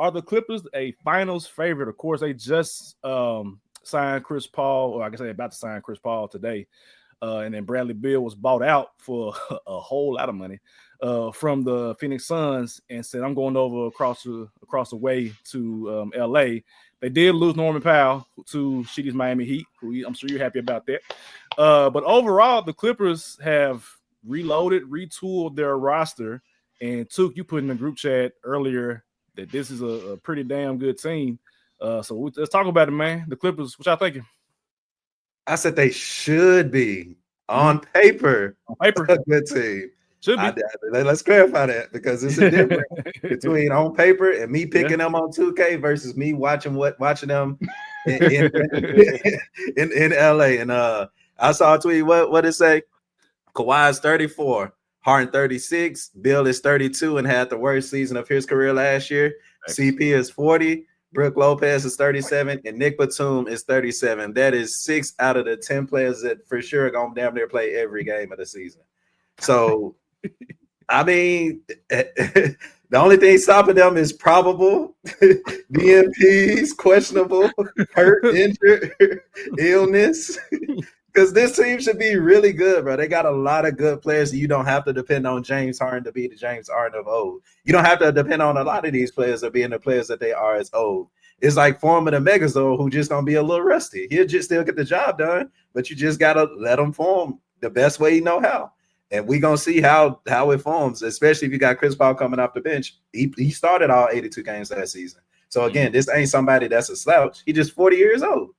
are the Clippers a finals favorite? Of course, they just signed Chris Paul, or I guess they're about to sign Chris Paul today. And then Bradley Beal was bought out for a whole lot of money from the Phoenix Suns, and said, "I'm going over across the way to L.A." They did lose Norman Powell to Sheedy's Miami Heat, who I'm sure you're happy about that. But overall, the Clippers have reloaded, retooled their roster, and Took, you put in the group chat earlier that this is a pretty damn good team. So let's talk about it, man. The Clippers, what y'all thinking? I said they should be on paper On paper, a good team. should be. Let's clarify that because it's a difference between on paper and me picking them on 2K versus me watching them in in LA. And I saw a tweet. What it say? Kawhi is 34, Harden 36, Bill is 32 and had the worst season of his career last year. CP is 40. Brook Lopez is 37, and Nick Batum is 37. That is 6 out of the 10 players that for sure are going to damn near play every game of the season. So, I mean, the only thing stopping them is probable DMPs, questionable, hurt, injured, illness. Because this team should be really good, bro. They got a lot of good players. You don't have to depend on James Harden to be the James Harden of old. You don't have to depend on a lot of these players of being the players that they are as old. It's like forming a Megazord who just gonna be a little rusty. He'll just still get the job done, but you just gotta let him form the best way you know how. And we gonna see how it forms, especially if you got Chris Paul coming off the bench. He started all 82 games last season. So again, this ain't somebody that's a slouch. He just 40 years old.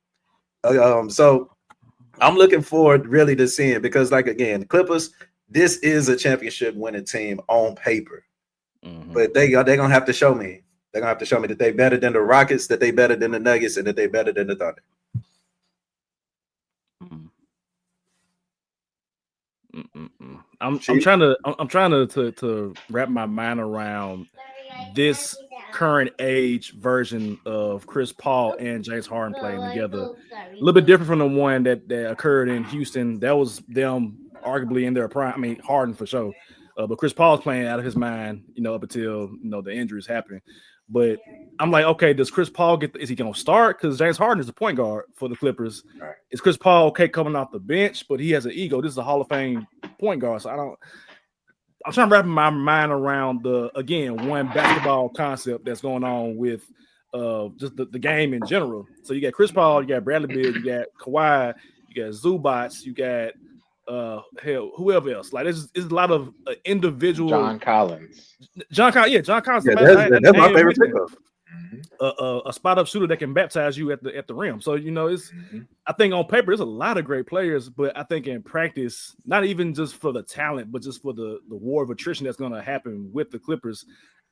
So I'm looking forward really to seeing, because like again, Clippers, this is a championship winning team on paper. But they're gonna have to show me. They're gonna have to show me that they better than the Rockets, that they better than the Nuggets, and that they better than the Thunder. I'm trying to wrap my mind around this current age version of Chris Paul and James Harden playing together. A little bit different from the one that occurred in Houston. That was them arguably in their prime. I mean, Harden for sure. But Chris Paul's playing out of his mind, up until the injuries happening. But I'm like, okay, does Chris Paul is he going to start? Because James Harden is the point guard for the Clippers. Right. Is Chris Paul okay coming off the bench? But he has an ego. This is a Hall of Fame point guard. So I'm trying to wrap my mind around one basketball concept that's going on with just the game in general. So you got Chris Paul, you got Bradley Beal, you got Kawhi, you got Zubats, you got whoever else. Like there's a lot of individual. John Collins. John Collins. Yeah, that's my favorite pickup. A spot up shooter that can baptize you at the rim. So it's I think on paper there's a lot of great players, but I think in practice, not even just for the talent, but just for the war of attrition that's going to happen with the Clippers.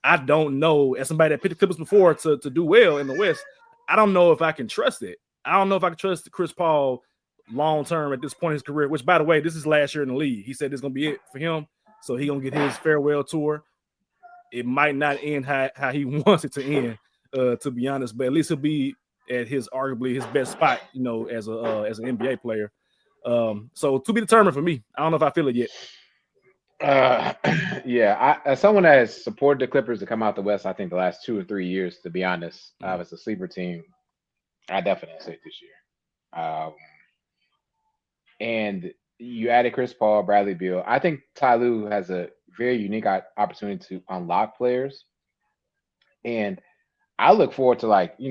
I don't know, as somebody that picked the Clippers before to do well in the West, I don't know if I can trust it. I don't know if I can trust Chris Paul long term at this point in his career, which by the way, this is last year in the league. He said this is gonna be it for him. So he's gonna get his farewell tour. It might not end how he wants it to end, to be honest, but at least he'll be at arguably his best spot, as an NBA player. So to be determined for me. I don't know if I feel it yet. Yeah, as someone that has supported the Clippers to come out the West, I think the last 2 or 3 years, to be honest, as a sleeper team, I definitely say it this year. And you added Chris Paul, Bradley Beal. I think Ty Lue has a very unique opportunity to unlock players. And I look forward to, you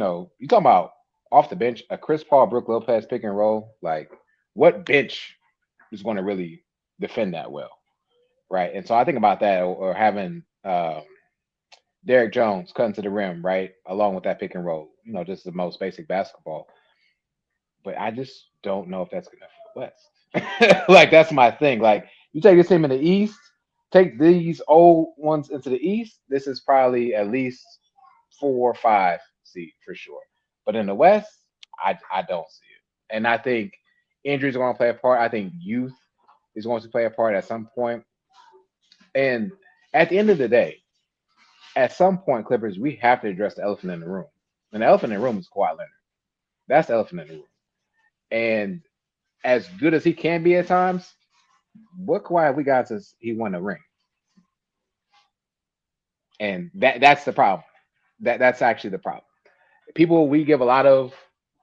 talking about off the bench, a Chris Paul, Brook Lopez pick and roll. Like, what bench is going to really defend that well? Right. And so I think about that, or having Derek Jones cutting to the rim, right, along with that pick and roll, just the most basic basketball. But I just don't know if that's good enough for the West. Like, that's my thing. Like, you take this team in the East, take these old ones into the East, this is probably at least 4 or 5 seed for sure. But in the West, I don't see it. And I think injuries are going to play a part. I think youth is going to play a part at some point. And at the end of the day, at some point, Clippers, we have to address the elephant in the room. And the elephant in the room is Kawhi Leonard. That's the elephant in the room. And as good as he can be at times, what Kawhi have we got since he won a ring? And that's the problem. That's actually the problem. People, we give a lot of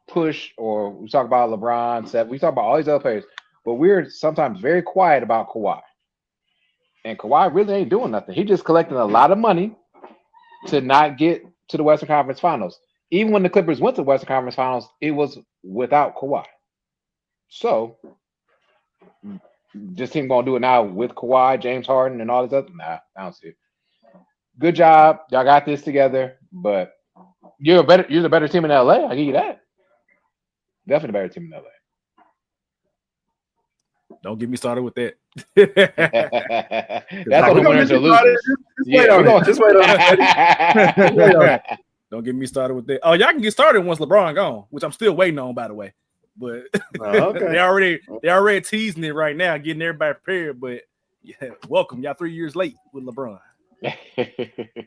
push, or we talk about LeBron, Seth, we talk about all these other players, but we're sometimes very quiet about Kawhi. And Kawhi really ain't doing nothing. He just collecting a lot of money to not get to the Western Conference Finals. Even when the Clippers went to the Western Conference Finals, it was without Kawhi. So, this team gonna do it now with Kawhi, James Harden, and all this other. Nah, I don't see it. Good job, y'all got this together. But you're the better team in LA. I give you that. Definitely the better team in LA. Don't get me started with that. That's on the winners or losers. Just wait on it. Don't get me started with that. Oh, y'all can get started once LeBron gone, which I'm still waiting on, by the way. But okay. they already teasing it right now, getting everybody prepared. But yeah, welcome. Y'all 3 years late with LeBron.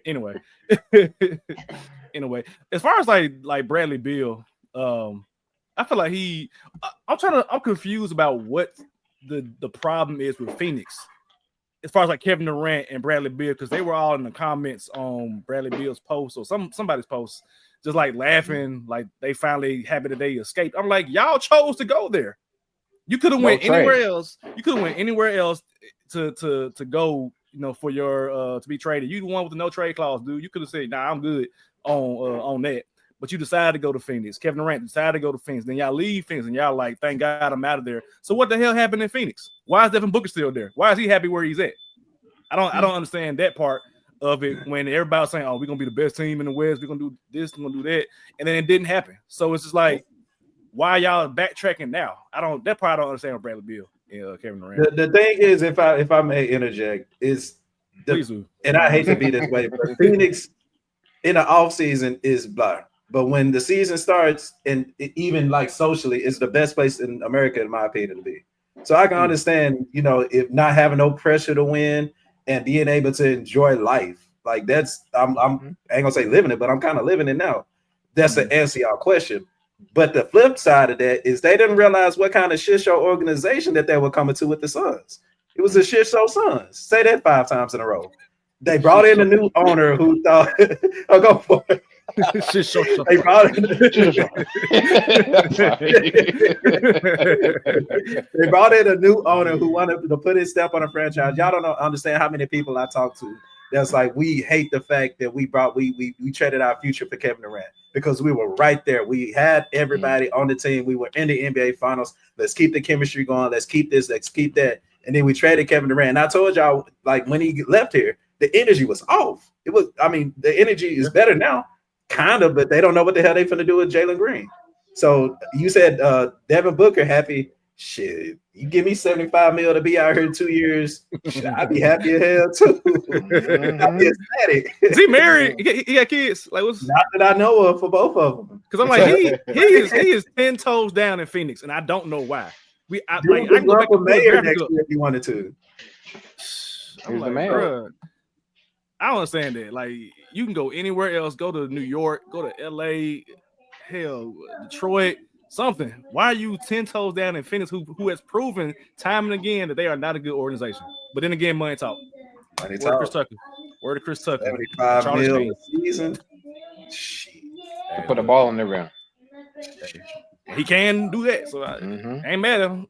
Anyway, as far as like Bradley Beal, I feel like I'm confused about what the problem is with Phoenix. As far as like Kevin Durant and Bradley Beal, because they were all in the comments on Bradley Beal's post or somebody's post, just like laughing, like they finally happy that they escaped. I'm like, y'all chose to go there. You could have went anywhere else. You could have went anywhere else to go, for your to be traded. You the one with the no trade clause, dude. You could have said, "Nah, I'm good on that." But you decided to go to Phoenix. Kevin Durant decided to go to Phoenix. Then y'all leave Phoenix, and y'all like, thank God I'm out of there. So what the hell happened in Phoenix? Why is Devin Booker still there? Why is he happy where he's at? I don't understand that part of it when everybody's saying, "Oh, we're gonna be the best team in the West. We're gonna do this, we're gonna do that," and then it didn't happen. So it's just like, why y'all backtracking now? That part I don't understand with Bradley Beal, Kevin Durant. The thing is, if I may interject, and I hate to be this way, but Phoenix in the offseason is blah. But when the season starts, and even like socially, it's the best place in America, in my opinion, to be. So I can understand, if not having no pressure to win and being able to enjoy life. Like that's, I ain't gonna say living it, but I'm kind of living it now. That's the answer y'all question. But the flip side of that is they didn't realize what kind of shit show organization that they were coming to with the Suns. It was a shit show Suns. Say that 5 times in a row. They brought in a new owner who thought, I'll go for it. They brought in they brought in a new owner who wanted to put his step on a franchise. Y'all don't understand how many people I talk to that's like, we hate the fact that we traded our future for Kevin Durant because we were right there. We had everybody on the team. We were in the NBA Finals. Let's keep the chemistry going. Let's keep this. Let's keep that. And then we traded Kevin Durant. And I told y'all, like when he left here, the energy was off. The energy is better now. Kind of, but they don't know what the hell they're finna do with Jalen Green. So you said Devin Booker happy. Shit, you give me $75 million to be out here 2 years, I'd be happy as hell too. I'd be ecstatic. Is he married? He got kids? Like what's not that I know of for both of them. Because I'm like he is 10 toes down in Phoenix, and I don't know why. I can go back to mayor next year if you wanted to. I'm like, bro, I don't understand that. Like, you can go anywhere else, go to New York, go to LA, hell, Detroit, something. Why are you 10 toes down in Phoenix, who has proven time and again that they are not a good organization? But then again, money talk. Word to Chris Tucker. 75 million a season. Put the ball in the rim. He can do that, so I ain't mad at him.